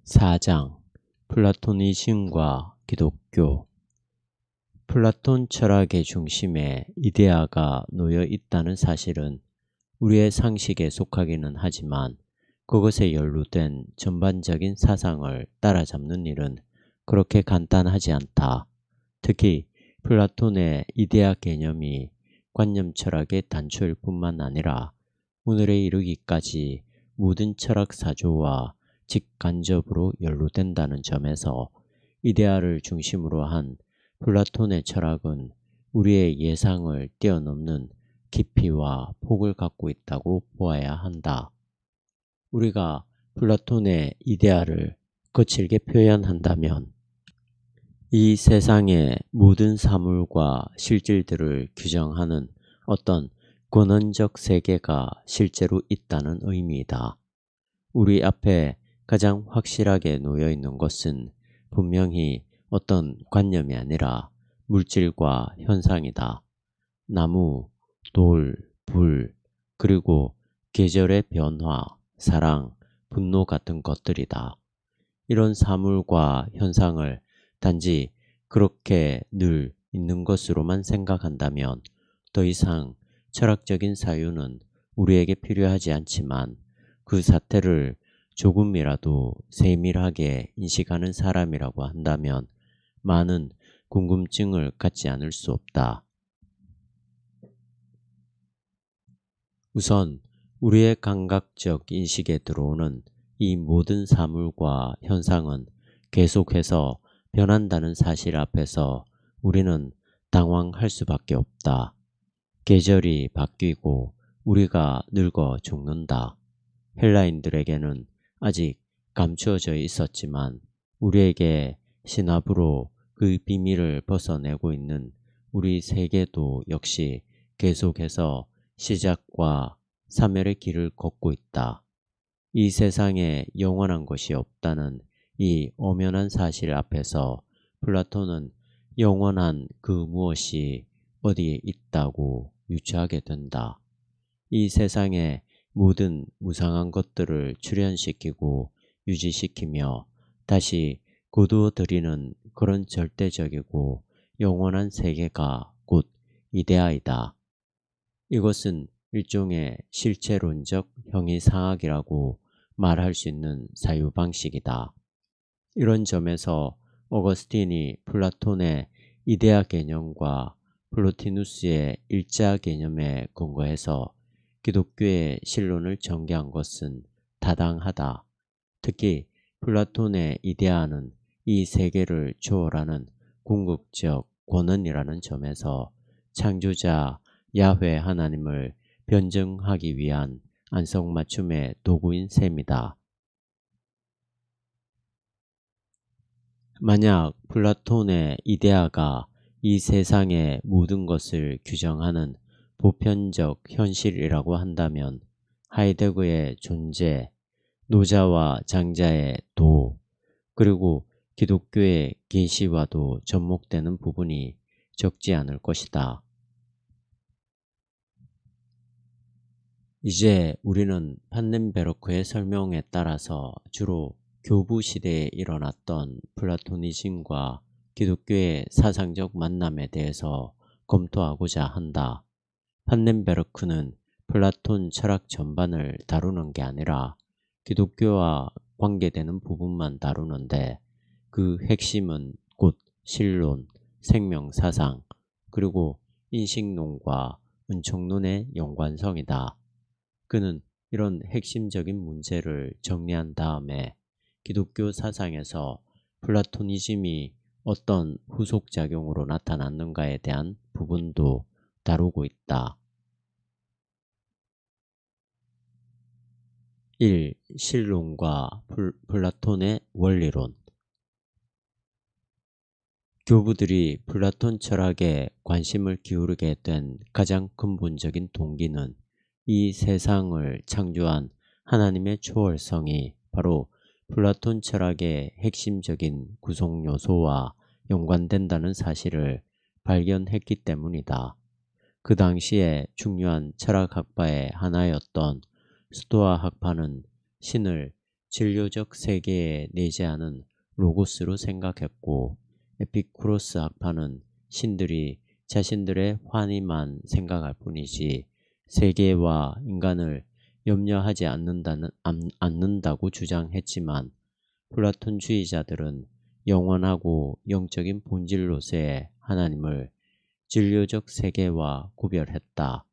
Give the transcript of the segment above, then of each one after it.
4장 플라토니즘과 기독교. 플라톤 철학의 중심에 이데아가 놓여 있다는 사실은 우리의 상식에 속하기는 하지만 그것에 연루된 전반적인 사상을 따라잡는 일은 그렇게 간단하지 않다. 특히 플라톤의 이데아 개념이 관념 철학의 단초일 뿐만 아니라 오늘에 이르기까지 모든 철학 사조와 직간접으로 연루된다는 점에서 이데아를 중심으로 한 플라톤의 철학은 우리의 예상을 뛰어넘는 깊이와 폭을 갖고 있다고 보아야 한다. 우리가 플라톤의 이데아를 거칠게 표현한다면 이 세상의 모든 사물과 실질들을 규정하는 어떤 권원적 세계가 실제로 있다는 의미이다. 우리 앞에 가장 확실하게 놓여 있는 것은 분명히 어떤 관념이 아니라 물질과 현상이다. 나무, 돌, 불, 그리고 계절의 변화, 사랑, 분노 같은 것들이다. 이런 사물과 현상을 단지 그렇게 늘 있는 것으로만 생각한다면 더 이상 철학적인 사유는 우리에게 필요하지 않지만 그 사태를 조금이라도 세밀하게 인식하는 사람이라고 한다면 많은 궁금증을 갖지 않을 수 없다. 우선 우리의 감각적 인식에 들어오는 이 모든 사물과 현상은 계속해서 변한다는 사실 앞에서 우리는 당황할 수밖에 없다. 계절이 바뀌고 우리가 늙어 죽는다. 헬라인들에게는 아직 감추어져 있었지만 우리에게 신압으로 그 비밀을 벗어내고 있는 우리 세계도 역시 계속해서 시작과 사멸의 길을 걷고 있다. 이 세상에 영원한 것이 없다는 이 엄연한 사실 앞에서 플라톤은 영원한 그 무엇이 어디에 있다고 유추하게 된다. 이 세상의 모든 무상한 것들을 출현시키고 유지시키며 다시 거두어들이는 그런 절대적이고 영원한 세계가 곧 이데아이다. 이것은 일종의 실체론적 형이상학이라고 말할 수 있는 사유방식이다. 이런 점에서 어거스틴이 플라톤의 이데아 개념과 플로티누스의 일자 개념에 근거해서 기독교의 신론을 전개한 것은 타당하다. 특히 플라톤의 이데아는 이 세계를 초월하는 궁극적 권원이라는 점에서 창조자 야훼 하나님을 변증하기 위한 안성맞춤의 도구인 셈이다. 만약 플라톤의 이데아가 이 세상의 모든 것을 규정하는 보편적 현실이라고 한다면 하이데거의 존재, 노자와 장자의 도, 그리고 기독교의 계시와도 접목되는 부분이 적지 않을 것이다. 이제 우리는 판넨베르크의 설명에 따라서 주로 교부 시대에 일어났던 플라토니즘과 기독교의 사상적 만남에 대해서 검토하고자 한다. 판넨베르크는 플라톤 철학 전반을 다루는 게 아니라 기독교와 관계되는 부분만 다루는데 그 핵심은 곧 신론, 생명사상, 그리고 인식론과 은총론의 연관성이다. 그는 이런 핵심적인 문제를 정리한 다음에 기독교 사상에서 플라토니즘이 어떤 후속작용으로 나타났는가에 대한 부분도 다루고 있다. 1. 신론과 플라톤의 원리론. 교부들이 플라톤 철학에 관심을 기울이게 된 가장 근본적인 동기는 이 세상을 창조한 하나님의 초월성이 바로 플라톤 철학의 핵심적인 구성 요소와 연관된다는 사실을 발견했기 때문이다. 그 당시에 중요한 철학학파의 하나였던 스토아 학파는 신을 진료적 세계에 내재하는 로고스로 생각했고, 에피쿠로스 학파는 신들이 자신들의 환희만 생각할 뿐이지 세계와 인간을 염려하지 않는다고 주장했지만, 플라톤주의자들은 영원하고 영적인 본질로서의 하나님을 진료적 세계와 구별했다.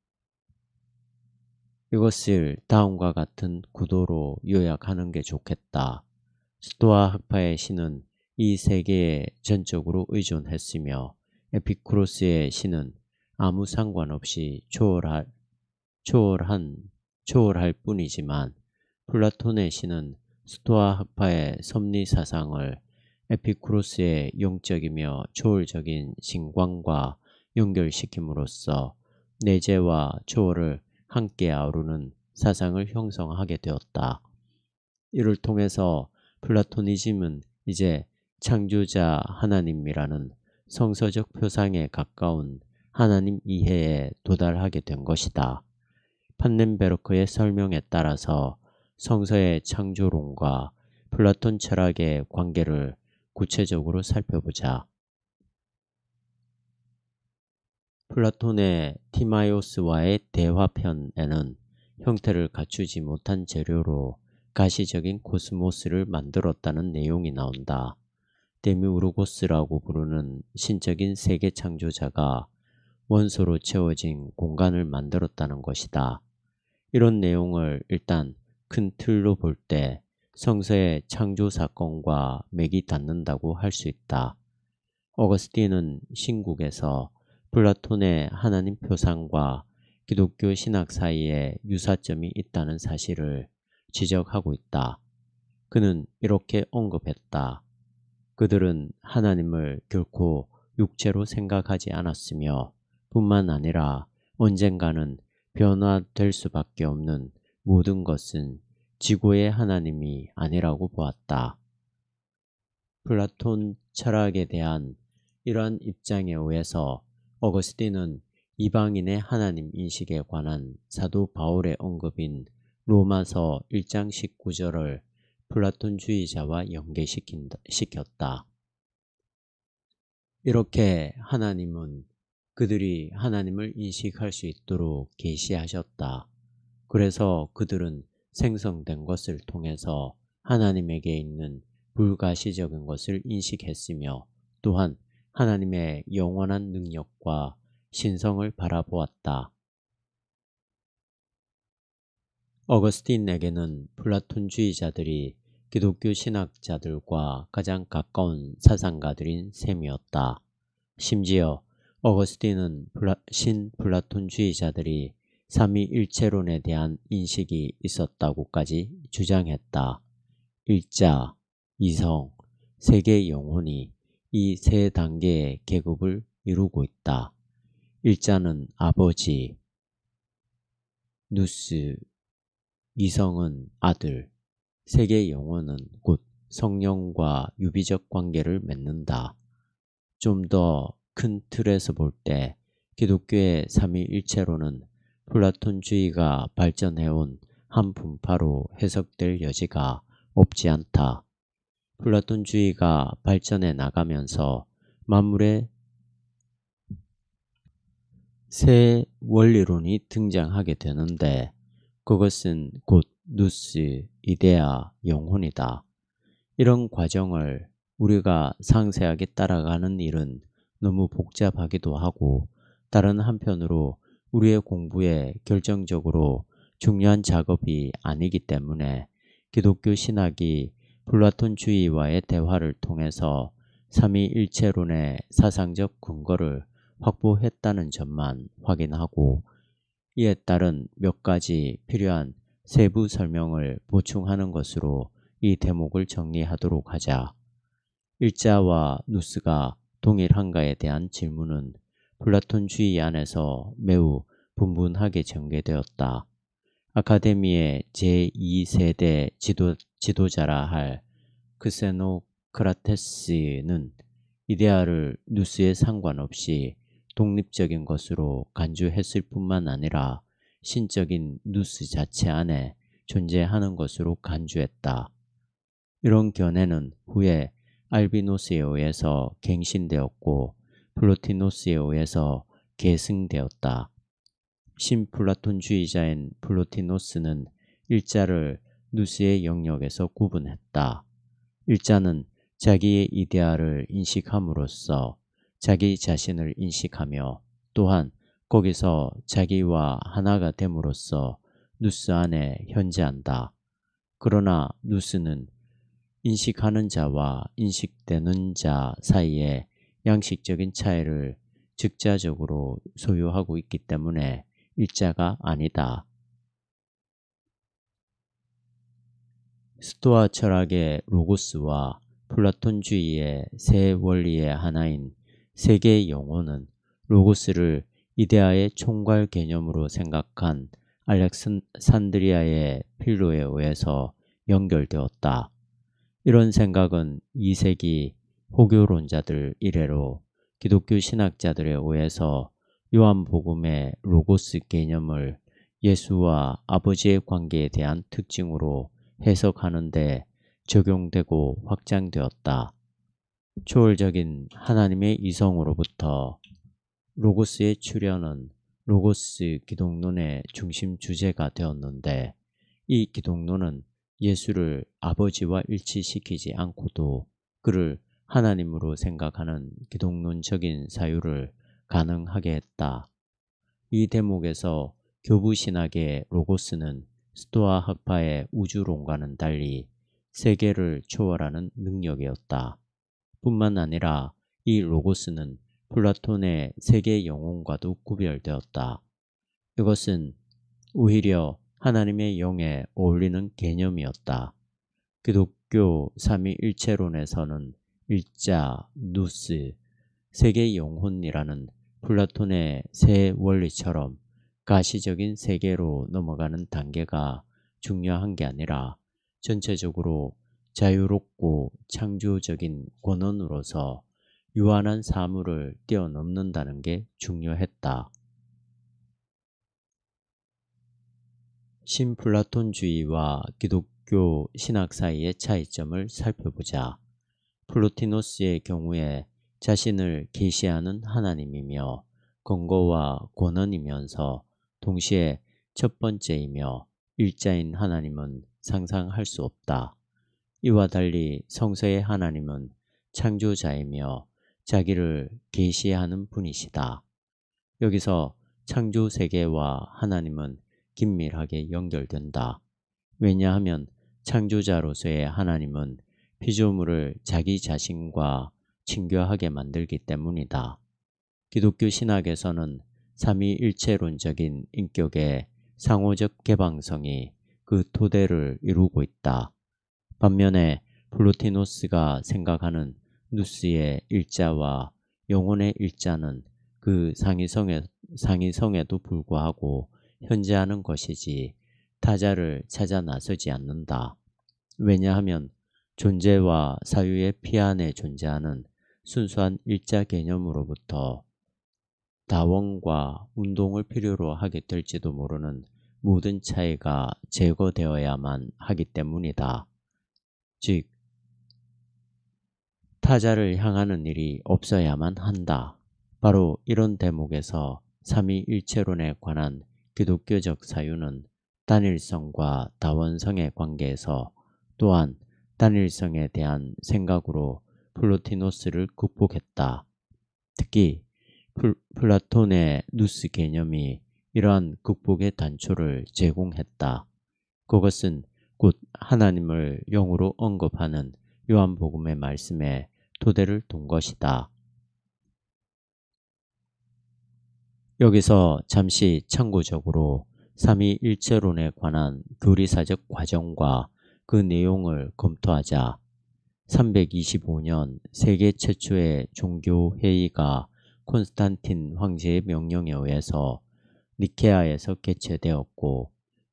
이것을 다음과 같은 구도로 요약하는 게 좋겠다. 스토아 학파의 신은 이 세계에 전적으로 의존했으며, 에피쿠로스의 신은 아무 상관없이 초월할 뿐이지만, 플라톤의 신은 스토아 학파의 섭리 사상을 에피쿠로스의 영적이며 초월적인 신광과 연결시킴으로써 내재와 초월을 함께 아우르는 사상을 형성하게 되었다. 이를 통해서 플라토니즘은 이제 창조자 하나님이라는 성서적 표상에 가까운 하나님 이해에 도달하게 된 것이다. 판넨베르크의 설명에 따라서 성서의 창조론과 플라톤 철학의 관계를 구체적으로 살펴보자. 플라톤의 티마이오스와의 대화편에는 형태를 갖추지 못한 재료로 가시적인 코스모스를 만들었다는 내용이 나온다. 데미우르고스라고 부르는 신적인 세계 창조자가 원소로 채워진 공간을 만들었다는 것이다. 이런 내용을 일단 큰 틀로 볼 때 성서의 창조 사건과 맥이 닿는다고 할 수 있다. 어거스틴은 신국에서 플라톤의 하나님 표상과 기독교 신학 사이에 유사점이 있다는 사실을 지적하고 있다. 그는 이렇게 언급했다. 그들은 하나님을 결코 육체로 생각하지 않았으며, 뿐만 아니라 언젠가는 변화될 수밖에 없는 모든 것은 지구의 하나님이 아니라고 보았다. 플라톤 철학에 대한 이러한 입장에 의해서 어거스틴은 이방인의 하나님 인식에 관한 사도 바울의 언급인 로마서 1장 19절을 플라톤주의자와 연계시켰다. 이렇게 하나님은 그들이 하나님을 인식할 수 있도록 계시하셨다. 그래서 그들은 생성된 것을 통해서 하나님에게 있는 불가시적인 것을 인식했으며, 또한 하나님의 영원한 능력과 신성을 바라보았다. 어거스틴에게는 플라톤주의자들이 기독교 신학자들과 가장 가까운 사상가들인 셈이었다. 심지어 어거스틴은 신플라톤주의자들이 삼위일체론에 대한 인식이 있었다고까지 주장했다. 일자, 이성, 세계 영혼이 이 세 단계의 계급을 이루고 있다. 일자는 아버지, 누스, 이성은 아들, 세계 영혼은 곧 성령과 유비적 관계를 맺는다. 좀 더 큰 틀에서 볼 때 기독교의 삼위일체론은 플라톤주의가 발전해온 한 분파로 해석될 여지가 없지 않다. 플라톤주의가 발전해 나가면서 만물의 새 원리론이 등장하게 되는데, 그것은 곧 누스, 이데아, 영혼이다. 이런 과정을 우리가 상세하게 따라가는 일은 너무 복잡하기도 하고, 다른 한편으로 우리의 공부에 결정적으로 중요한 작업이 아니기 때문에 기독교 신학이 플라톤주의와의 대화를 통해서 삼위일체론의 사상적 근거를 확보했다는 점만 확인하고, 이에 따른 몇 가지 필요한 세부 설명을 보충하는 것으로 이 대목을 정리하도록 하자. 일자와 누스가 동일한가에 대한 질문은 플라톤주의 안에서 매우 분분하게 전개되었다. 아카데미의 제2세대 지도자라 할 크세노크라테스는 이데아를 누스에 상관없이 독립적인 것으로 간주했을 뿐만 아니라 신적인 누스 자체 안에 존재하는 것으로 간주했다. 이런 견해는 후에 알비노스에 의해서 갱신되었고 플로티노스에 의해서 계승되었다. 신플라톤주의자인 플로티노스는 일자를 누스의 영역에서 구분했다. 일자는 자기의 이데아를 인식함으로써 자기 자신을 인식하며 또한 거기서 자기와 하나가 됨으로써 누스 안에 현재한다. 그러나 누스는 인식하는 자와 인식되는 자 사이에 양식적인 차이를 즉자적으로 소유하고 있기 때문에 일자가 아니다. 스토아 철학의 로고스와 플라톤주의의 세 원리의 하나인 세계의 영혼은 로고스를 이데아의 총괄 개념으로 생각한 알렉산드리아의 필로에 의해서 연결되었다. 이런 생각은 2세기 호교론자들 이래로 기독교 신학자들에 의해서 요한복음의 로고스 개념을 예수와 아버지의 관계에 대한 특징으로 해석하는 데 적용되고 확장되었다. 초월적인 하나님의 이성으로부터 로고스의 출현은 로고스 기독론의 중심 주제가 되었는데 이 기독론은 예수를 아버지와 일치시키지 않고도 그를 하나님으로 생각하는 기독론적인 사유를 가능하게 했다. 이 대목에서 교부신학의 로고스는 스토아 학파의 우주론과는 달리 세계를 초월하는 능력이었다. 뿐만 아니라 이 로고스는 플라톤의 세계 영혼과도 구별되었다. 이것은 오히려 하나님의 영에 어울리는 개념이었다. 기독교 삼위일체론에서는 일자, 누스, 세계 영혼이라는 플라톤의 세 원리처럼 가시적인 세계로 넘어가는 단계가 중요한 게 아니라 전체적으로 자유롭고 창조적인 권원으로서 유한한 사물을 뛰어넘는다는 게 중요했다. 신플라톤주의와 기독교 신학 사이의 차이점을 살펴보자. 플로티노스의 경우에 자신을 계시하는 하나님이며 근거와 권원이면서 동시에 첫 번째이며 일자인 하나님은 상상할 수 없다. 이와 달리 성서의 하나님은 창조자이며 자기를 계시하는 분이시다. 여기서 창조 세계와 하나님은 긴밀하게 연결된다. 왜냐하면 창조자로서의 하나님은 피조물을 자기 자신과 친교하게 만들기 때문이다. 기독교 신학에서는 삼위일체론적인 인격의 상호적 개방성이 그 토대를 이루고 있다. 반면에 플로티노스가 생각하는 누스의 일자와 영혼의 일자는 그 상위성에도 불구하고 현재하는 것이지 타자를 찾아 나서지 않는다. 왜냐하면 존재와 사유의 피안에 존재하는 순수한 일자 개념으로부터 다원과 운동을 필요로 하게 될지도 모르는 모든 차이가 제거되어야만 하기 때문이다. 즉, 타자를 향하는 일이 없어야만 한다. 바로 이런 대목에서 삼위일체론에 관한 기독교적 사유는 단일성과 다원성의 관계에서 또한 단일성에 대한 생각으로 플로티노스를 극복했다. 특히 플라톤의 누스 개념이 이러한 극복의 단초를 제공했다. 그것은 곧 하나님을 영으로 언급하는 요한복음의 말씀에 토대를 둔 것이다. 여기서 잠시 참고적으로 삼위일체론에 관한 교리사적 과정과 그 내용을 검토하자. 325년 세계 최초의 종교회의가 콘스탄틴 황제의 명령에 의해서 니케아에서 개최되었고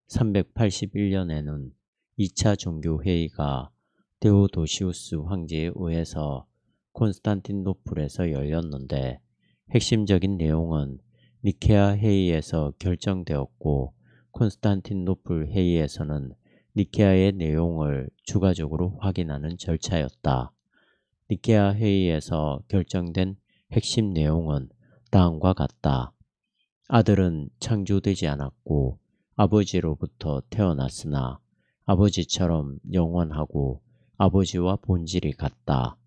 381년에는 2차 종교회의가 데오도시우스 황제에 의해서 콘스탄틴노플에서 열렸는데 핵심적인 내용은 니케아 회의에서 결정되었고 콘스탄틴노플 회의에서는 니케아의 내용을 추가적으로 확인하는 절차였다. 니케아 회의에서 결정된 핵심 내용은 다음과 같다. 아들은 창조되지 않았고 아버지로부터 태어났으나 아버지처럼 영원하고 아버지와 본질이 같다.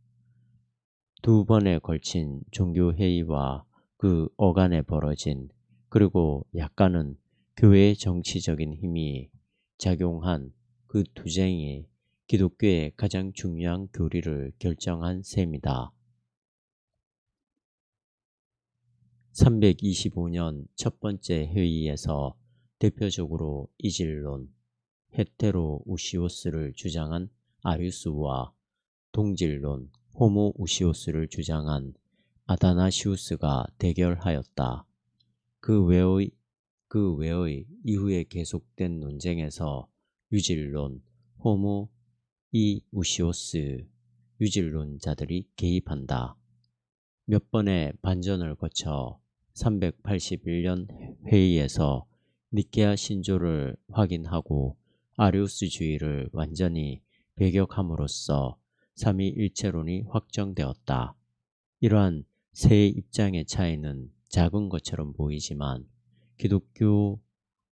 두 번에 걸친 종교회의와 그 어간에 벌어진 그리고 약간은 교회의 정치적인 힘이 작용한 그 투쟁이 기독교의 가장 중요한 교리를 결정한 셈이다. 325년 첫 번째 회의에서 대표적으로 이질론, 헤테로우시오스를 주장한 아리우스와 동질론, 호모우시오스를 주장한 아다나시우스가 대결하였다. 그 외의 이후에 계속된 논쟁에서 유질론, 호모이우시오스 유질론자들이 개입한다. 몇 번의 반전을 거쳐 381년 회의에서 니케아 신조를 확인하고 아리우스주의를 완전히 배격함으로써 삼위일체론이 확정되었다. 이러한 세 입장의 차이는 작은 것처럼 보이지만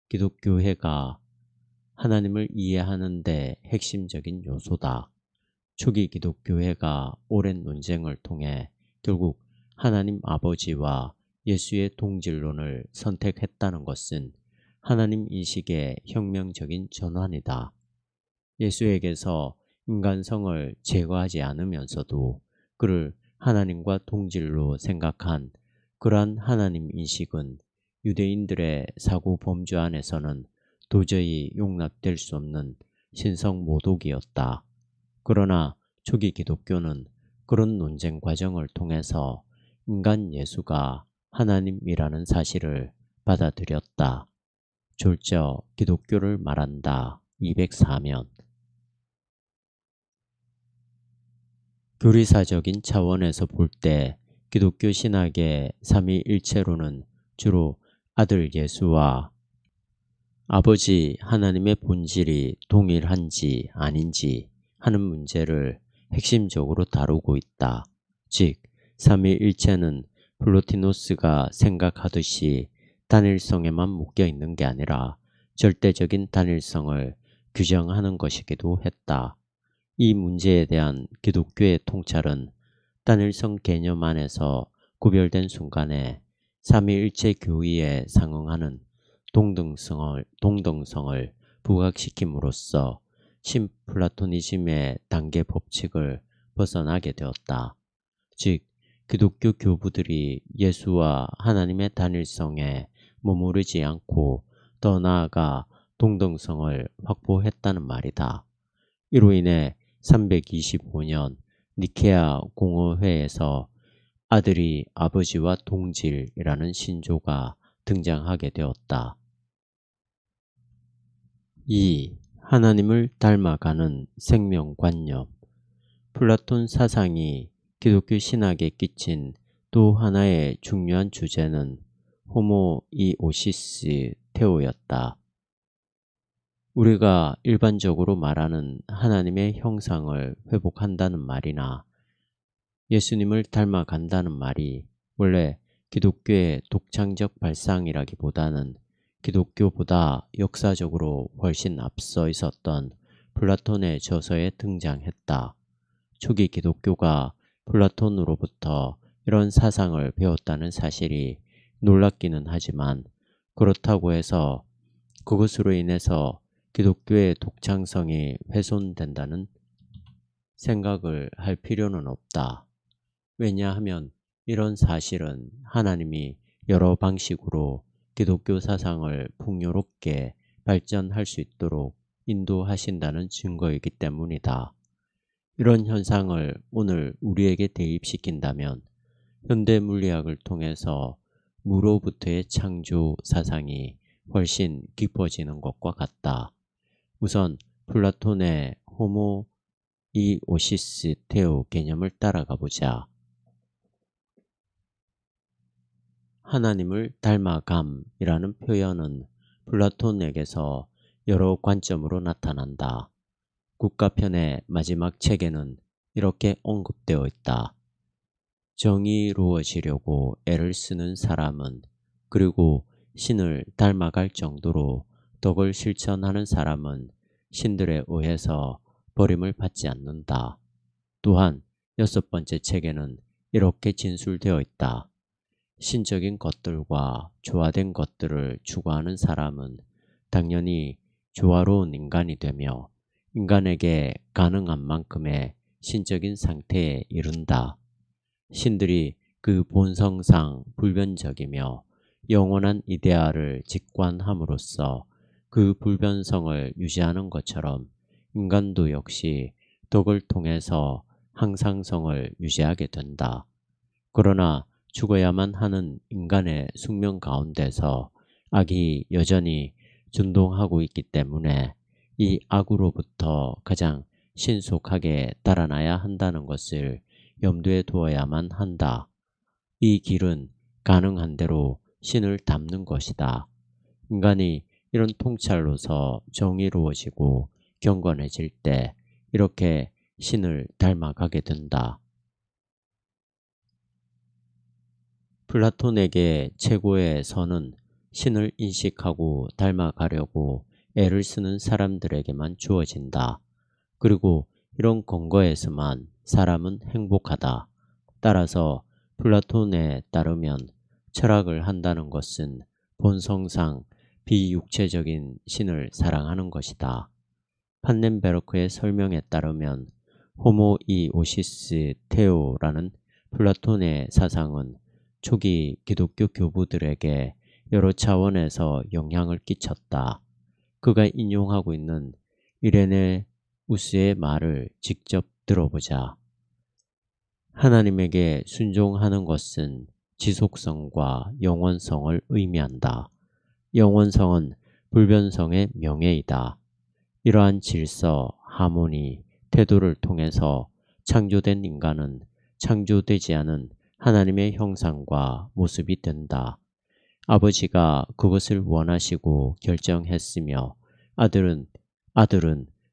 기독교회가 하나님을 이해하는 데 핵심적인 요소다. 초기 기독교회가 오랜 논쟁을 통해 결국 하나님 아버지와 예수의 동질론을 선택했다는 것은 하나님 인식의 혁명적인 전환이다. 예수에게서 인간성을 제거하지 않으면서도 그를 하나님과 동질로 생각한 그러한 하나님 인식은 유대인들의 사고 범주 안에서는 도저히 용납될 수 없는 신성 모독이었다. 그러나 초기 기독교는 그런 논쟁 과정을 통해서 인간 예수가 하나님이라는 사실을 받아들였다. 졸저 기독교를 말한다. 204면 교리사적인 차원에서 볼 때 기독교 신학의 삼위일체론은 주로 아들 예수와 아버지 하나님의 본질이 동일한지 아닌지 하는 문제를 핵심적으로 다루고 있다. 즉, 삼위일체는 플로티노스가 생각하듯이 단일성에만 묶여 있는 게 아니라 절대적인 단일성을 규정하는 것이기도 했다. 이 문제에 대한 기독교의 통찰은 단일성 개념 안에서 구별된 순간에 삼위일체 교의에 상응하는 동등성을 부각시킴으로써 신플라토니즘의 단계 법칙을 벗어나게 되었다. 즉, 기독교 교부들이 예수와 하나님의 단일성에 머무르지 않고 더 나아가 동등성을 확보했다는 말이다. 이로 인해 325년 니케아 공의회에서 아들이 아버지와 동질이라는 신조가 등장하게 되었다. 2. 하나님을 닮아가는 생명관념. 플라톤 사상이 기독교 신학에 끼친 또 하나의 중요한 주제는 호모이오시스 테오였다. 우리가 일반적으로 말하는 하나님의 형상을 회복한다는 말이나 예수님을 닮아간다는 말이 원래 기독교의 독창적 발상이라기보다는 기독교보다 역사적으로 훨씬 앞서 있었던 플라톤의 저서에 등장했다. 초기 기독교가 플라톤으로부터 이런 사상을 배웠다는 사실이 놀랍기는 하지만 그렇다고 해서 그것으로 인해서 기독교의 독창성이 훼손된다는 생각을 할 필요는 없다. 왜냐하면 이런 사실은 하나님이 여러 방식으로 기독교 사상을 풍요롭게 발전할 수 있도록 인도하신다는 증거이기 때문이다. 이런 현상을 오늘 우리에게 대입시킨다면 현대 물리학을 통해서 무로부터의 창조 사상이 훨씬 깊어지는 것과 같다. 우선 플라톤의 호모이오시스 테오 개념을 따라가 보자. 하나님을 닮아감이라는 표현은 플라톤에게서 여러 관점으로 나타난다. 국가편의 마지막 책에는 이렇게 언급되어 있다. 정의로워지려고 애를 쓰는 사람은, 그리고 신을 닮아갈 정도로 덕을 실천하는 사람은 신들에 의해서 버림을 받지 않는다. 또한 6번째 책에는 이렇게 진술되어 있다. 신적인 것들과 조화된 것들을 추구하는 사람은 당연히 조화로운 인간이 되며 인간에게 가능한 만큼의 신적인 상태에 이른다. 신들이 그 본성상 불변적이며 영원한 이데아를 직관함으로써 그 불변성을 유지하는 것처럼 인간도 역시 덕을 통해서 항상성을 유지하게 된다. 그러나 죽어야만 하는 인간의 숙명 가운데서 악이 여전히 준동하고 있기 때문에 이 악으로부터 가장 신속하게 달아나야 한다는 것을 염두에 두어야만 한다. 이 길은 가능한 대로 신을 닮는 것이다. 인간이 이런 통찰로서 정의로워지고 경건해질 때 이렇게 신을 닮아가게 된다. 플라톤에게 최고의 선은 신을 인식하고 닮아가려고 애를 쓰는 사람들에게만 주어진다. 그리고 이런 근거에서만 사람은 행복하다. 따라서 플라톤에 따르면 철학을 한다는 것은 본성상 비육체적인 신을 사랑하는 것이다. 판넨베르크의 설명에 따르면 호모이오시스 테오라는 플라톤의 사상은 초기 기독교 교부들에게 여러 차원에서 영향을 끼쳤다. 그가 인용하고 있는 이레네우스의 말을 직접 들어보자. 하나님에게 순종하는 것은 지속성과 영원성을 의미한다. 영원성은 불변성의 명예이다. 이러한 질서, 하모니, 태도를 통해서 창조된 인간은 창조되지 않은 하나님의 형상과 모습이 된다. 아버지가 그것을 원하시고 결정했으며 아들은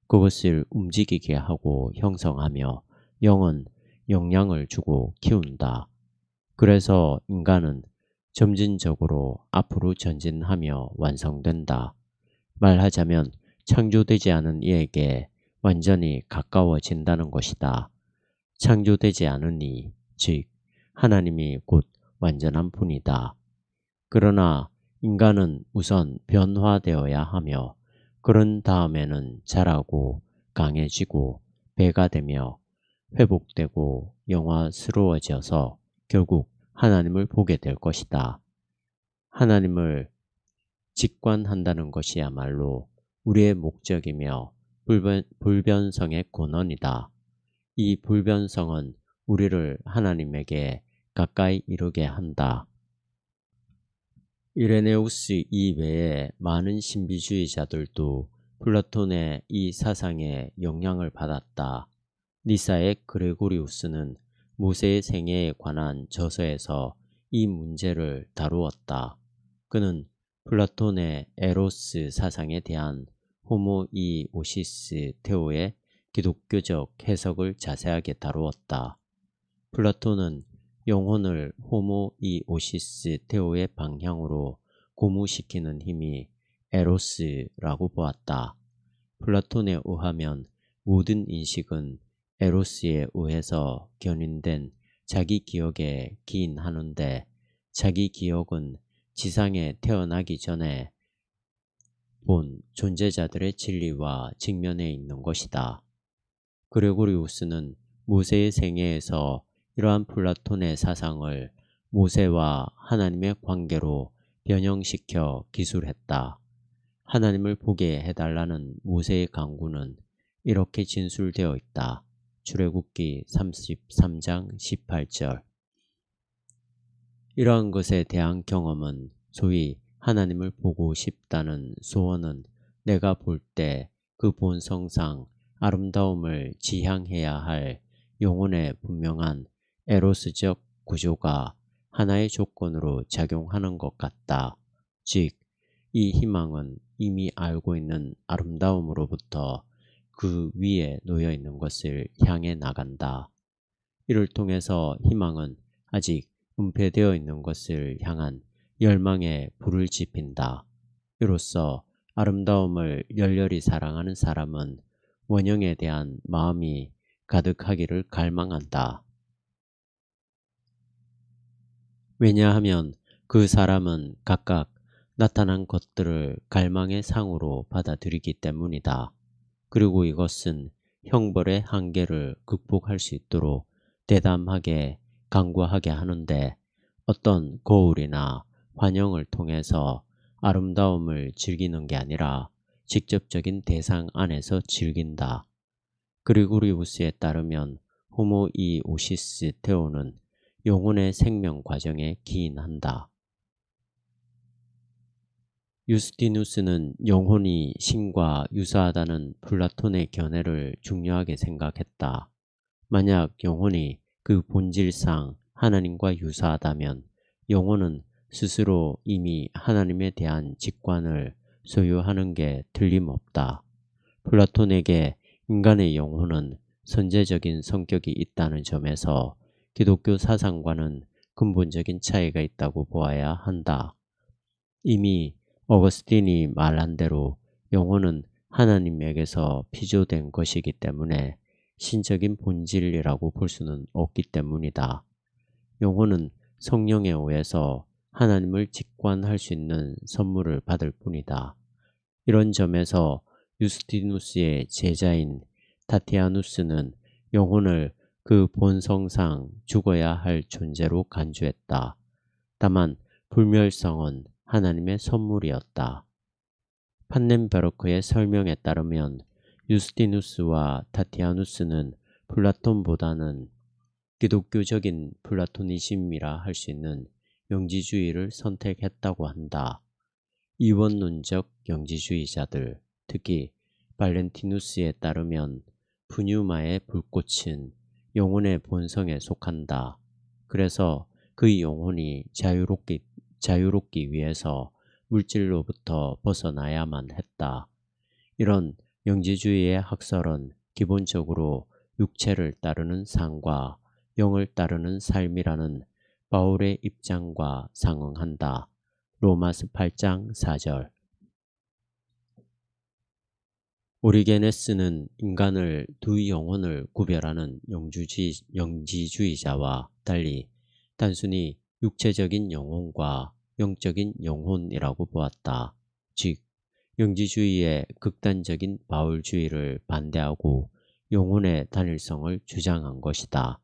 그것을 움직이게 하고 형성하며 영은 영향을 주고 키운다. 그래서 인간은 점진적으로 앞으로 전진하며 완성된다. 말하자면 창조되지 않은 이에게 완전히 가까워진다는 것이다. 창조되지 않은 이, 즉 하나님이 곧 완전한 분이다. 그러나 인간은 우선 변화되어야 하며 그런 다음에는 자라고 강해지고 배가 되며 회복되고 영화스러워져서 결국 하나님을 보게 될 것이다. 하나님을 직관한다는 것이야말로 우리의 목적이며 불변성의 근원이다. 이 불변성은 우리를 하나님에게 가까이 이르게 한다. 이레네우스 이외에 많은 신비주의자들도 플라톤의 이 사상에 영향을 받았다. 니사의 그레고리우스는 모세의 생애에 관한 저서에서 이 문제를 다루었다. 그는 플라톤의 에로스 사상에 대한 호모이오시스 테오의 기독교적 해석을 자세하게 다루었다. 플라톤은 영혼을 호모이오시스 테오의 방향으로 고무시키는 힘이 에로스라고 보았다. 플라톤에 의하면 모든 인식은 에로스에 의해서 견인된 자기 기억에 기인하는데 자기 기억은 지상에 태어나기 전에 본 존재자들의 진리와 직면해 있는 것이다. 그레고리우스는 모세의 생애에서 이러한 플라톤의 사상을 모세와 하나님의 관계로 변형시켜 기술했다. 하나님을 보게 해달라는 모세의 간구는 이렇게 진술되어 있다. 출애굽기 33장 18절. 이러한 것에 대한 경험은 소위 하나님을 보고 싶다는 소원은 내가 볼 때 그 본성상 아름다움을 지향해야 할 영혼의 분명한 에로스적 구조가 하나의 조건으로 작용하는 것 같다. 즉, 이 희망은 이미 알고 있는 아름다움으로부터 그 위에 놓여 있는 것을 향해 나간다. 이를 통해서 희망은 아직 은폐되어 있는 것을 향한 열망에 불을 지핀다. 이로써 아름다움을 열렬히 사랑하는 사람은 원형에 대한 마음이 가득하기를 갈망한다. 왜냐하면 그 사람은 각각 나타난 것들을 갈망의 상으로 받아들이기 때문이다. 그리고 이것은 형벌의 한계를 극복할 수 있도록 대담하게 간구하게 하는데, 어떤 거울이나 환영을 통해서 아름다움을 즐기는 게 아니라 직접적인 대상 안에서 즐긴다. 그리고리우스에 따르면 호모 이오시스 테오는 영혼의 생명 과정에 기인한다. 유스티누스는 영혼이 신과 유사하다는 플라톤의 견해를 중요하게 생각했다. 만약 영혼이 그 본질상 하나님과 유사하다면 영혼은 스스로 이미 하나님에 대한 직관을 소유하는 게 틀림없다. 플라톤에게 인간의 영혼은 선제적인 성격이 있다는 점에서 기독교 사상과는 근본적인 차이가 있다고 보아야 한다. 이미 어거스틴이 말한 대로 영혼은 하나님에게서 피조된 것이기 때문에 신적인 본질이라고 볼 수는 없기 때문이다. 영혼은 성령에 의해서 하나님을 직관할 수 있는 선물을 받을 뿐이다. 이런 점에서 유스티누스의 제자인 타티아누스는 영혼을 그 본성상 죽어야 할 존재로 간주했다. 다만 불멸성은 하나님의 선물이었다. 판넨베르크의 설명에 따르면 유스티누스와 타티아누스는 플라톤보다는 기독교적인 플라토니즘이라 할 수 있는 영지주의를 선택했다고 한다. 이원론적 영지주의자들, 특히 발렌티누스에 따르면 푸뉴마의 불꽃은 영혼의 본성에 속한다. 그래서 그 영혼이 자유롭기 위해서 물질로부터 벗어나야만 했다. 이런 영지주의의 학설은 기본적으로 육체를 따르는 삶과 영을 따르는 삶이라는 바울의 입장과 상응한다. 로마서 8장 4절. 오리게네스는 인간을 두 영혼을 구별하는 영지주의자와 달리 단순히 육체적인 영혼과 영적인 영혼이라고 보았다. 즉, 영지주의의 극단적인 바울주의를 반대하고 영혼의 단일성을 주장한 것이다.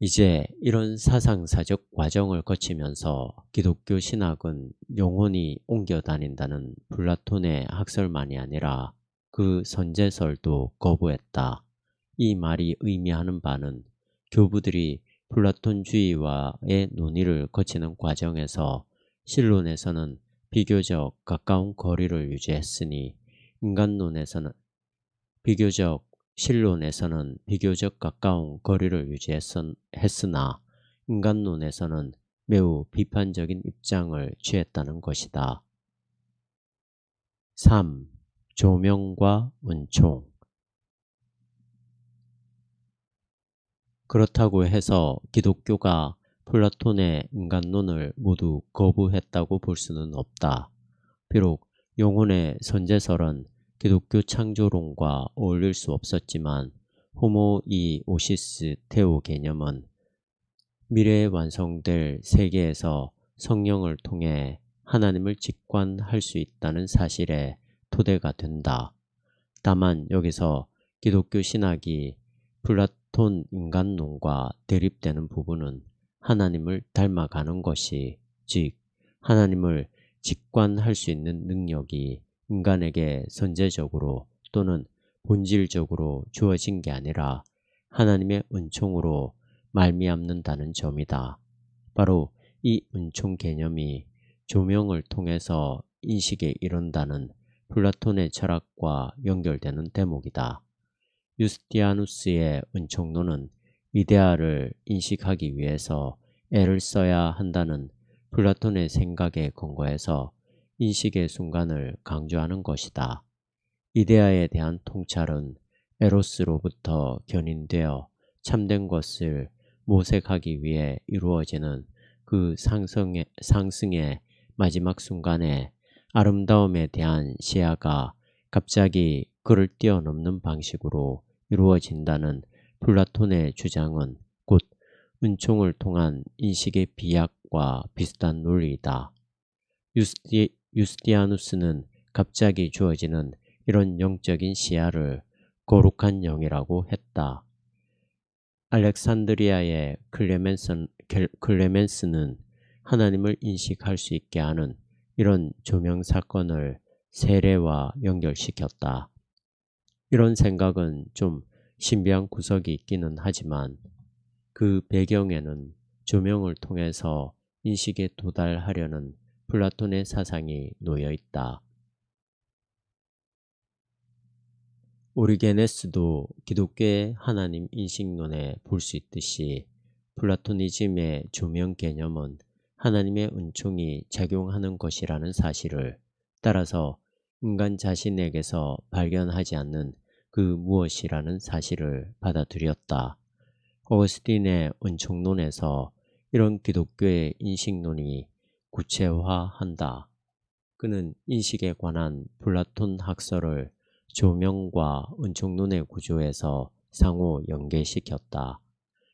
이제 이런 사상사적 과정을 거치면서 기독교 신학은 영혼이 옮겨 다닌다는 플라톤의 학설만이 아니라 그 선제설도 거부했다. 이 말이 의미하는 바는 교부들이 플라톤주의와의 논의를 거치는 과정에서 신론에서는 비교적 가까운 거리를 유지했으니 신론에서는 비교적 가까운 거리를 유지했으나 인간론에서는 매우 비판적인 입장을 취했다는 것이다. 3. 조명과 은총. 그렇다고 해서 기독교가 플라톤의 인간론을 모두 거부했다고 볼 수는 없다. 비록 영혼의 선제설은 기독교 창조론과 어울릴 수 없었지만 호모 이오시스 테오 개념은 미래에 완성될 세계에서 성령을 통해 하나님을 직관할 수 있다는 사실에 토대가 된다. 다만 여기서 기독교 신학이 플라톤 인간론과 대립되는 부분은 하나님을 닮아가는 것이, 즉 하나님을 직관할 수 있는 능력이 인간에게 선제적으로 또는 본질적으로 주어진 게 아니라 하나님의 은총으로 말미암는다는 점이다. 바로 이 은총 개념이 조명을 통해서 인식에 이른다는 플라톤의 철학과 연결되는 대목이다. 유스티아누스의 은총론은 이데아를 인식하기 위해서 애를 써야 한다는 플라톤의 생각에 근거해서 인식의 순간을 강조하는 것이다. 이데아에 대한 통찰은 에로스로부터 견인되어 참된 것을 모색하기 위해 이루어지는 그 상승의 마지막 순간에 아름다움에 대한 시야가 갑자기 그를 뛰어넘는 방식으로 이루어진다는 플라톤의 주장은 곧 은총을 통한 인식의 비약과 비슷한 논리이다. 유스티아누스는 갑자기 주어지는 이런 영적인 시야를 거룩한 영이라고 했다. 알렉산드리아의 클레멘스는 하나님을 인식할 수 있게 하는 이런 조명 사건을 세례와 연결시켰다. 이런 생각은 좀 신비한 구석이 있기는 하지만 그 배경에는 조명을 통해서 인식에 도달하려는 플라톤의 사상이 놓여 있다. 오리게네스도 기독교의 하나님 인식론에 볼 수 있듯이 플라토니즘의 조명 개념은 하나님의 은총이 작용하는 것이라는 사실을, 따라서 인간 자신에게서 발견하지 않는 그 무엇이라는 사실을 받아들였다. 어거스틴의 은총론에서 이런 기독교의 인식론이 구체화한다. 그는 인식에 관한 플라톤 학설을 조명과 은총론의 구조에서 상호 연계시켰다.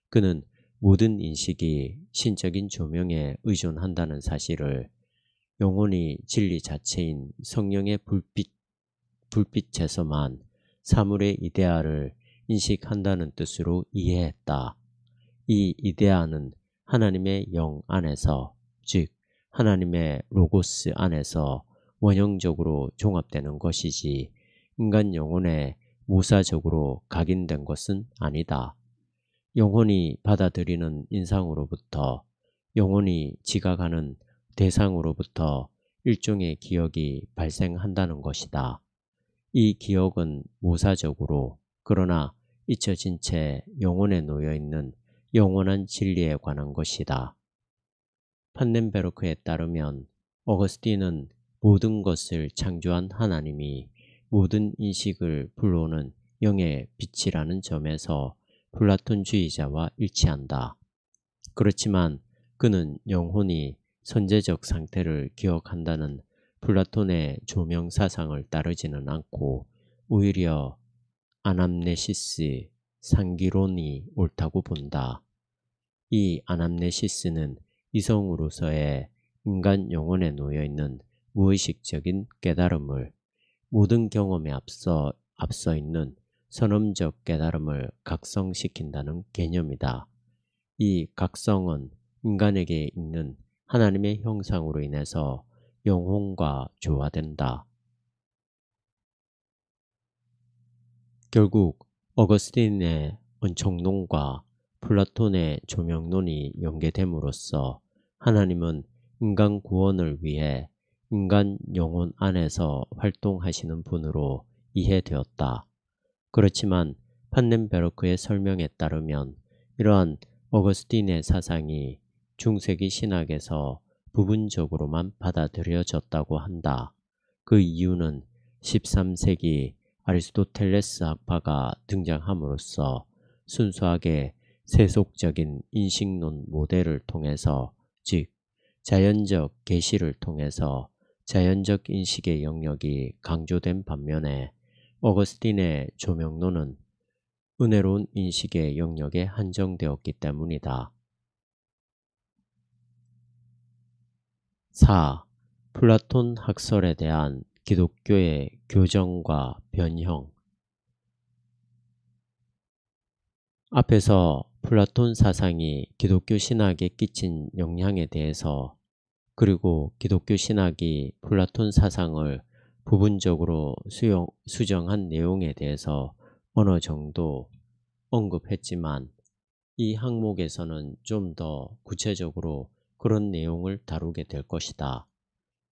그는 모든 인식이 신적인 조명에 의존한다는 사실을 영혼이 진리 자체인 성령의 불빛에서만 사물의 이데아를 인식한다는 뜻으로 이해했다. 이 이데아는 하나님의 영 안에서, 즉 하나님의 로고스 안에서 원형적으로 종합되는 것이지 인간 영혼에 모사적으로 각인된 것은 아니다. 영혼이 받아들이는 인상으로부터, 영혼이 지각하는 대상으로부터 일종의 기억이 발생한다는 것이다. 이 기억은 모사적으로, 그러나 잊혀진 채 영혼에 놓여있는 영원한 진리에 관한 것이다. 판넨베르크에 따르면 어거스틴은 모든 것을 창조한 하나님이 모든 인식을 불러오는 영의 빛이라는 점에서 플라톤주의자와 일치한다. 그렇지만 그는 영혼이 선제적 상태를 기억한다는 플라톤의 조명 사상을 따르지는 않고 오히려 아남네시스, 상기론이 옳다고 본다. 이 아남네시스는 이성으로서의 인간 영혼에 놓여있는 무의식적인 깨달음을 모든 경험에 앞서 있는 선험적 깨달음을 각성시킨다는 개념이다. 이 각성은 인간에게 있는 하나님의 형상으로 인해서 영혼과 조화된다. 결국 어거스틴의 은총론과 플라톤의 조명론이 연계됨으로써 하나님은 인간 구원을 위해 인간 영혼 안에서 활동하시는 분으로 이해되었다. 그렇지만 판넨베르크의 설명에 따르면 이러한 어거스틴의 사상이 중세기 신학에서 부분적으로만 받아들여졌다고 한다. 그 이유는 13세기 아리스토텔레스 학파가 등장함으로써 순수하게 세속적인 인식론 모델을 통해서, 즉 자연적 계시를 통해서 자연적 인식의 영역이 강조된 반면에 어거스틴의 조명론은 은혜로운 인식의 영역에 한정되었기 때문이다. 4. 플라톤 학설에 대한 기독교의 교정과 변형. 앞에서 플라톤 사상이 기독교 신학에 끼친 영향에 대해서, 그리고 기독교 신학이 플라톤 사상을 부분적으로 수정한 내용에 대해서 어느 정도 언급했지만 이 항목에서는 좀 더 구체적으로 그런 내용을 다루게 될 것이다.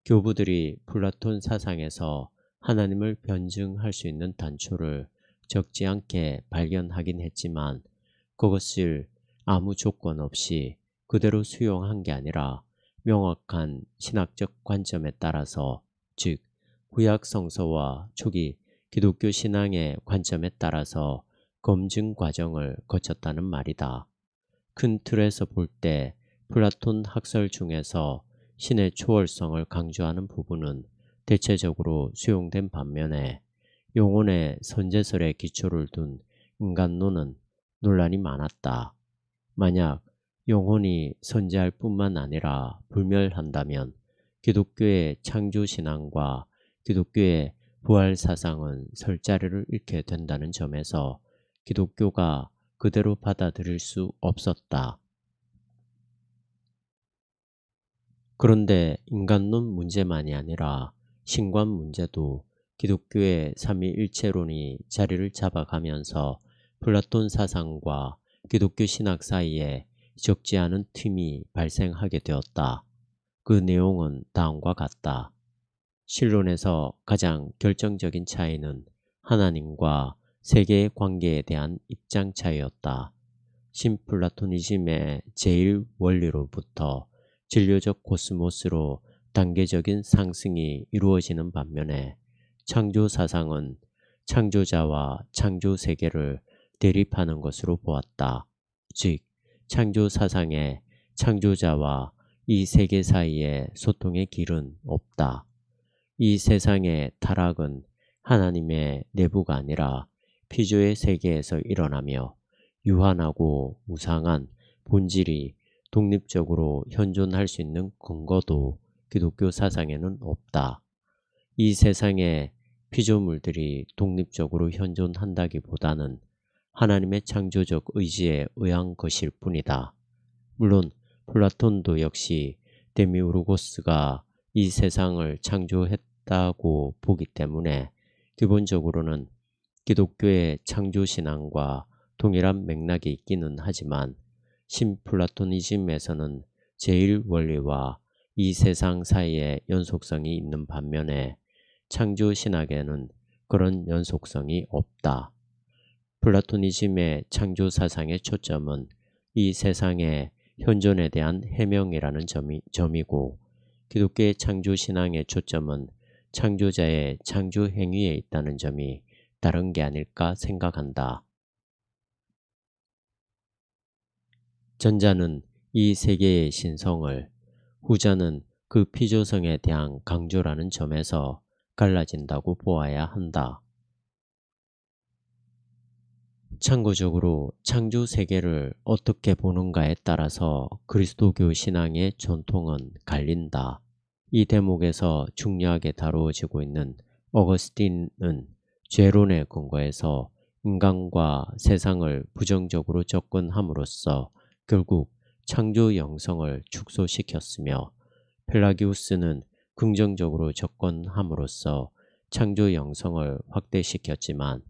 교부들이 플라톤 사상에서 하나님을 변증할 수 있는 단초를 적지 않게 발견하긴 했지만 그것을 아무 조건 없이 그대로 수용한 게 아니라 명확한 신학적 관점에 따라서, 즉 구약 성서와 초기 기독교 신앙의 관점에 따라서 검증 과정을 거쳤다는 말이다. 큰 틀에서 볼 때 플라톤 학설 중에서 신의 초월성을 강조하는 부분은 대체적으로 수용된 반면에 용혼의 선제설에 기초를 둔 인간론은 논란이 많았다. 만약 영혼이 선제할 뿐만 아니라 불멸한다면 기독교의 창조신앙과 기독교의 부활사상은 설 자리를 잃게 된다는 점에서 기독교가 그대로 받아들일 수 없었다. 그런데 인간론 문제만이 아니라 신관 문제도 기독교의 삼위일체론이 자리를 잡아가면서 플라톤 사상과 기독교 신학 사이에 적지 않은 틈이 발생하게 되었다. 그 내용은 다음과 같다. 신론에서 가장 결정적인 차이는 하나님과 세계의 관계에 대한 입장 차이였다. 신플라토니즘의 제1원리로부터 진료적 코스모스로 단계적인 상승이 이루어지는 반면에 창조 사상은 창조자와 창조 세계를 대립하는 것으로 보았다. 즉, 창조 사상의 창조자와 이 세계 사이에 소통의 길은 없다. 이 세상의 타락은 하나님의 내부가 아니라 피조의 세계에서 일어나며 유한하고 무상한 본질이 독립적으로 현존할 수 있는 근거도 기독교 사상에는 없다. 이 세상의 피조물들이 독립적으로 현존한다기보다는 하나님의 창조적 의지에 의한 것일 뿐이다. 물론 플라톤도 역시 데미우르고스가 이 세상을 창조했다고 보기 때문에 기본적으로는 기독교의 창조신앙과 동일한 맥락이 있기는 하지만 신플라토니즘에서는 제1원리와 이 세상 사이에 연속성이 있는 반면에 창조신학에는 그런 연속성이 없다. 플라토니즘의 창조사상의 초점은 이 세상의 현존에 대한 해명이라는 점이고 기독교의 창조신앙의 초점은 창조자의 창조 행위에 있다는 점이 다른 게 아닐까 생각한다. 전자는 이 세계의 신성을, 후자는 그 피조성에 대한 강조라는 점에서 갈라진다고 보아야 한다. 참고적으로 창조 세계를 어떻게 보는가에 따라서 그리스도교 신앙의 전통은 갈린다. 이 대목에서 중요하게 다루어지고 있는 어거스틴은 죄론에 근거해서 인간과 세상을 부정적으로 접근함으로써 결국 창조 영성을 축소시켰으며, 펠라기우스는 긍정적으로 접근함으로써 창조 영성을 확대시켰지만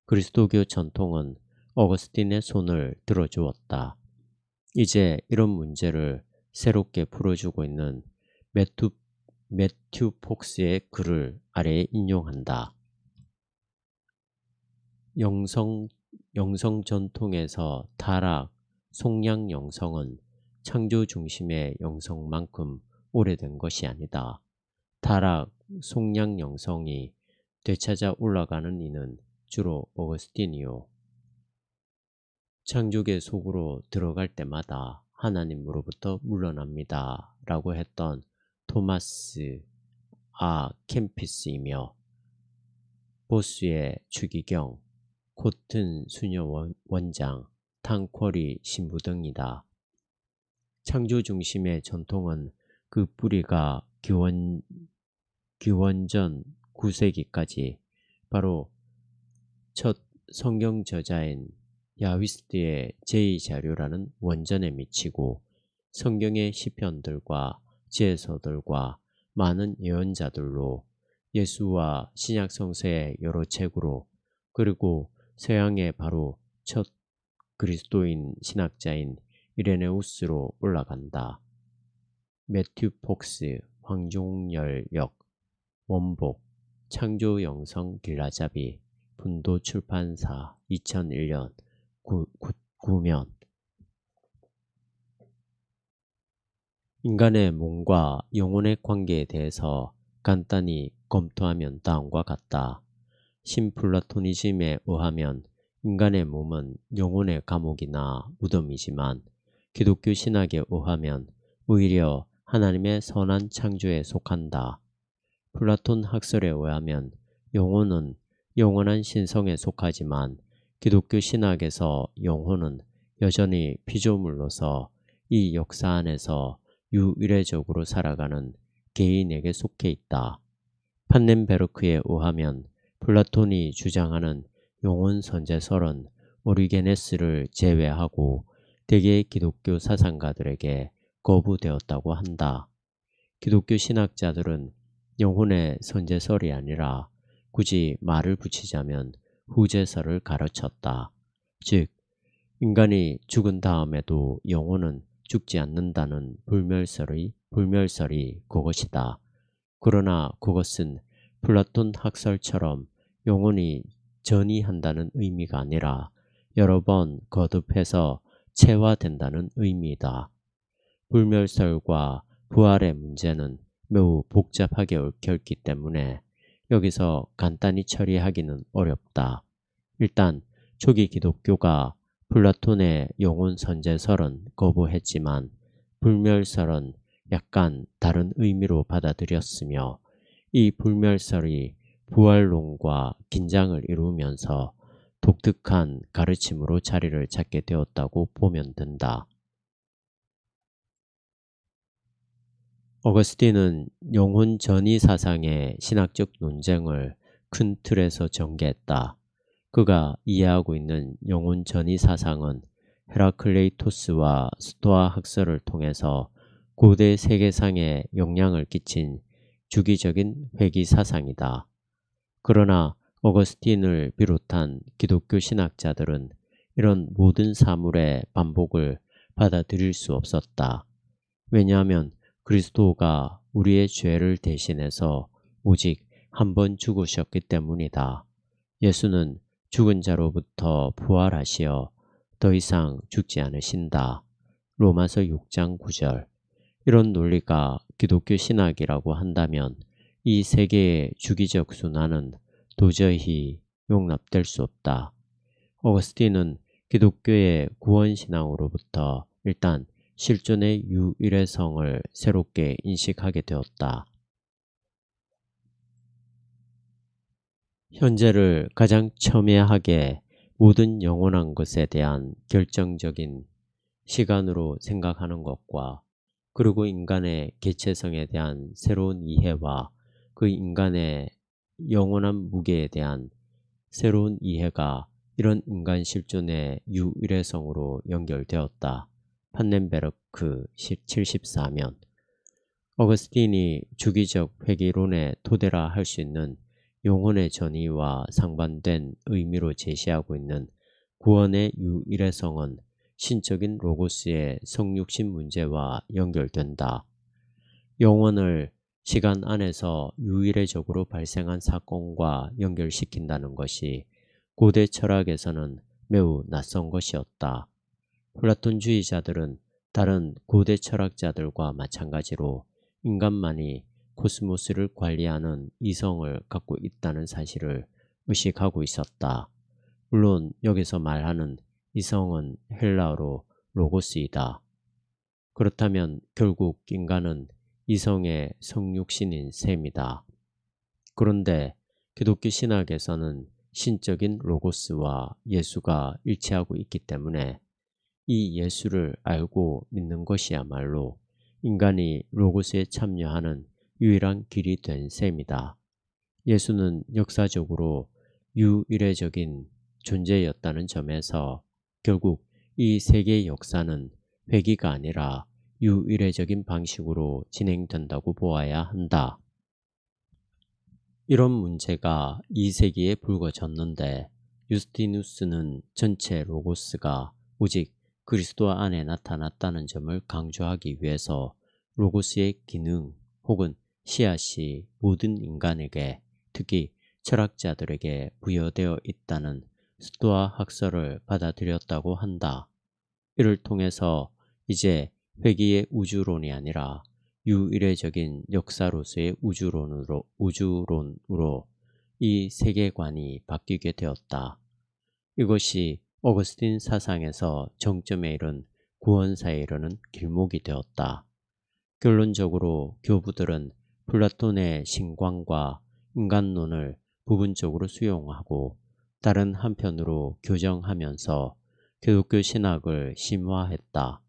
그리스도교 전통은 어거스틴의 손을 들어주었다. 이제 이런 문제를 새롭게 풀어주고 있는 매튜 폭스의 글을 아래에 인용한다. 영성 전통에서 타락, 속량 영성은 창조 중심의 영성만큼 오래된 것이 아니다. 타락, 속량 영성이 되찾아 올라가는 이는 주로 어거스틴이요. 창조계 속으로 들어갈 때마다 하나님으로부터 물러납니다 라고 했던 토마스 캠피스이며, 보스의 추기경, 코튼 수녀 원장, 탕쿼리 신부 등이다. 창조 중심의 전통은 그 뿌리가 기원전 9세기까지 바로 첫 성경 저자인 야휘스트의 제2자료라는 원전에 미치고 성경의 시편들과 지혜서들과 많은 예언자들로 예수와 신약 성서의 여러 책으로, 그리고 서양의 바로 첫 그리스도인 신학자인 이레네우스로 올라간다. 매튜 폭스, 황종열 역, 원복, 창조영성 길라잡이, 분도출판사 2001년 9면. 인간의 몸과 영혼의 관계에 대해서 간단히 검토하면 다음과 같다. 신플라토니즘에 의하면 인간의 몸은 영혼의 감옥이나 무덤이지만 기독교 신학에 의하면 오히려 하나님의 선한 창조에 속한다. 플라톤 학설에 의하면 영혼은 영원한 신성에 속하지만 기독교 신학에서 영혼은 여전히 피조물로서 이 역사 안에서 유일회적으로 살아가는 개인에게 속해 있다. 판넨베르크에 의하면 플라톤이 주장하는 영혼 선제설은 오리게네스를 제외하고 대개의 기독교 사상가들에게 거부되었다고 한다. 기독교 신학자들은 영혼의 선제설이 아니라 굳이 말을 붙이자면 후제설을 가르쳤다. 즉, 인간이 죽은 다음에도 영혼은 죽지 않는다는 불멸설이 그것이다. 그러나 그것은 플라톤 학설처럼 영혼이 전이한다는 의미가 아니라 여러 번 거듭해서 체화된다는 의미이다. 불멸설과 부활의 문제는 매우 복잡하게 얽혀있기 때문에 여기서 간단히 처리하기는 어렵다. 일단 초기 기독교가 플라톤의 영혼 선제설은 거부했지만 불멸설은 약간 다른 의미로 받아들였으며 이 불멸설이 부활론과 긴장을 이루면서 독특한 가르침으로 자리를 잡게 되었다고 보면 된다. 어거스틴은 영혼 전이 사상의 신학적 논쟁을 큰 틀에서 전개했다. 그가 이해하고 있는 영혼 전이 사상은 헤라클레이토스와 스토아 학설을 통해서 고대 세계상에 영향을 끼친 주기적인 회귀 사상이다. 그러나 어거스틴을 비롯한 기독교 신학자들은 이런 모든 사물의 반복을 받아들일 수 없었다. 왜냐하면 그리스도가 우리의 죄를 대신해서 오직 한 번 죽으셨기 때문이다. 예수는 죽은 자로부터 부활하시어 더 이상 죽지 않으신다. 로마서 6장 9절. 이런 논리가 기독교 신학이라고 한다면 이 세계의 주기적 순환은 도저히 용납될 수 없다. 어거스틴은 기독교의 구원신앙으로부터 일단 실존의 유일의성을 새롭게 인식하게 되었다. 현재를 가장 첨예하게 모든 영원한 것에 대한 결정적인 시간으로 생각하는 것과 그리고 인간의 개체성에 대한 새로운 이해와 그 인간의 영원한 무게에 대한 새로운 이해가 이런 인간 실존의 유일의성으로 연결되었다. 판넨베르크 74면. 어거스틴이 주기적 회귀론의 토대라 할 수 있는 영혼의 전이와 상반된 의미로 제시하고 있는 구원의 유일의성은 신적인 로고스의 성육신 문제와 연결된다. 영혼을 시간 안에서 유일의적으로 발생한 사건과 연결시킨다는 것이 고대 철학에서는 매우 낯선 것이었다. 플라톤주의자들은 다른 고대 철학자들과 마찬가지로 인간만이 코스모스를 관리하는 이성을 갖고 있다는 사실을 의식하고 있었다. 물론 여기서 말하는 이성은 헬라어로 로고스이다. 그렇다면 결국 인간은 이성의 성육신인 셈이다. 그런데 기독교 신학에서는 신적인 로고스와 예수가 일치하고 있기 때문에 이 예수를 알고 믿는 것이야말로 인간이 로고스에 참여하는 유일한 길이 된 셈이다. 예수는 역사적으로 유일의적인 존재였다는 점에서 결국 이 세계의 역사는 회귀가 아니라 유일의적인 방식으로 진행된다고 보아야 한다. 이런 문제가 2세기에 불거졌는데 유스티누스는 전체 로고스가 오직 그리스도 안에 나타났다는 점을 강조하기 위해서 로고스의 기능 혹은 씨앗이 모든 인간에게 특히 철학자들에게 부여되어 있다는 스토아 학설을 받아들였다고 한다. 이를 통해서 이제 회귀의 우주론이 아니라 유이례적인 역사로서의 우주론으로 이 세계관이 바뀌게 되었다. 이것이 어거스틴 사상에서 정점에 이른 구원사에 이르는 길목이 되었다. 결론적으로 교부들은 플라톤의 신광과 인간론을 부분적으로 수용하고 다른 한편으로 교정하면서 기독교 신학을 심화했다.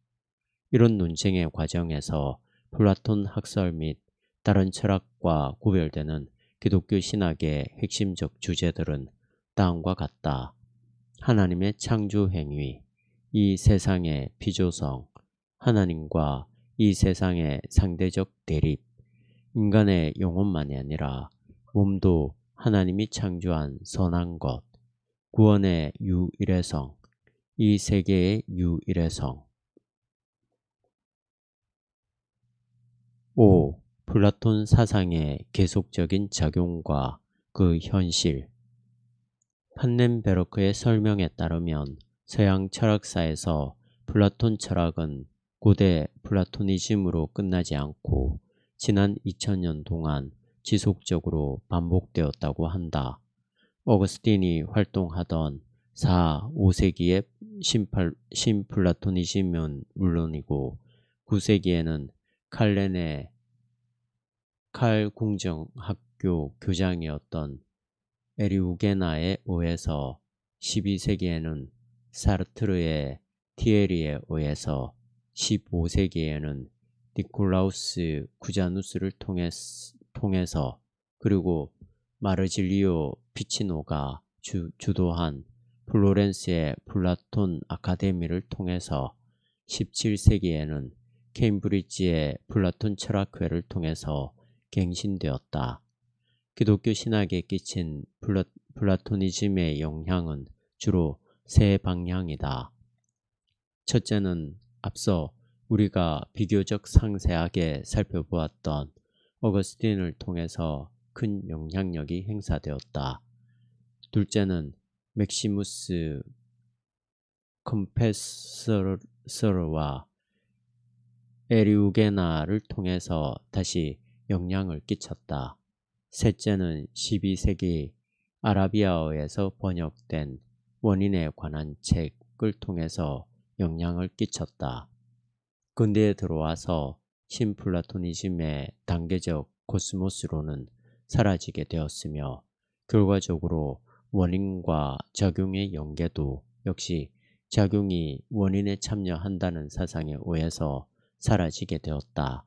이런 논쟁의 과정에서 플라톤 학설 및 다른 철학과 구별되는 기독교 신학의 핵심적 주제들은 다음과 같다. 하나님의 창조 행위, 이 세상의 피조성, 하나님과 이 세상의 상대적 대립, 인간의 영혼만이 아니라 몸도 하나님이 창조한 선한 것, 구원의 유일해성, 이 세계의 유일해성. 5. 플라톤 사상의 계속적인 작용과 그 현실. 판넨베르크의 설명에 따르면 서양 철학사에서 플라톤 철학은 고대 플라토니즘으로 끝나지 않고 지난 2000년 동안 지속적으로 반복되었다고 한다. 어거스틴이 활동하던 4, 5세기의 신플라토니즘은 물론이고 9세기에는 칼 궁정학교 교장이었던 에리우게나에 의해서 12세기에는 사르트르의 티에리에 의해서 15세기에는 니콜라우스 쿠자누스를 통해서 그리고 마르질리오 피치노가 주도한 플로렌스의 플라톤 아카데미를 통해서 17세기에는 케임브리지의 플라톤 철학회를 통해서 갱신되었다. 기독교 신학에 끼친 플라토니즘의 영향은 주로 세 방향이다. 첫째는 앞서 우리가 비교적 상세하게 살펴보았던 어거스틴을 통해서 큰 영향력이 행사되었다. 둘째는 맥시무스 컴페서르와 에리우게나를 통해서 다시 영향을 끼쳤다. 셋째는 12세기 아라비아어에서 번역된 원인에 관한 책을 통해서 영향을 끼쳤다. 근대에 들어와서 신플라토니즘의 단계적 코스모스론은 사라지게 되었으며 결과적으로 원인과 작용의 연계도 역시 작용이 원인에 참여한다는 사상에 의해서 사라지게 되었다.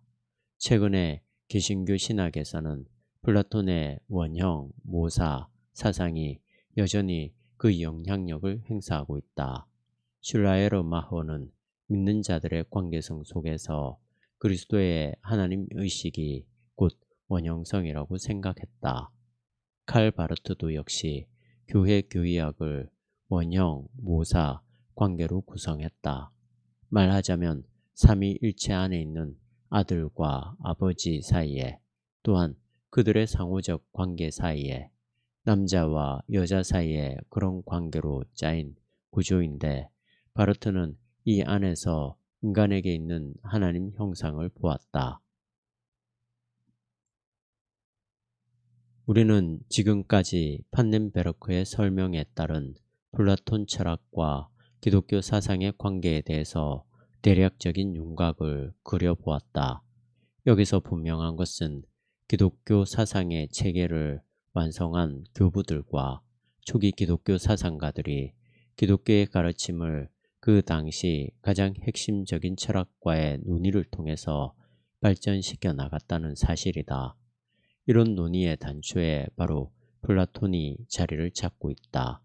최근에 개신교 신학에서는 플라톤의 원형, 모사 사상이 여전히 그 영향력을 행사하고 있다. 슐라에르 마허는 믿는 자들의 관계성 속에서 그리스도의 하나님 의식이 곧 원형성이라고 생각했다. 칼 바르트도 역시 교회 교의학을 원형, 모사 관계로 구성했다. 말하자면 삼위일체 안에 있는 아들과 아버지 사이에 또한 그들의 상호적 관계 사이에 남자와 여자 사이에 그런 관계로 짜인 구조인데 바르트는 이 안에서 인간에게 있는 하나님 형상을 보았다. 우리는 지금까지 판넨베르크의 설명에 따른 플라톤 철학과 기독교 사상의 관계에 대해서 대략적인 윤곽을 그려보았다. 여기서 분명한 것은 기독교 사상의 체계를 완성한 교부들과 초기 기독교 사상가들이 기독교의 가르침을 그 당시 가장 핵심적인 철학과의 논의를 통해서 발전시켜 나갔다는 사실이다. 이런 논의의 단초에 바로 플라톤이 자리를 잡고 있다.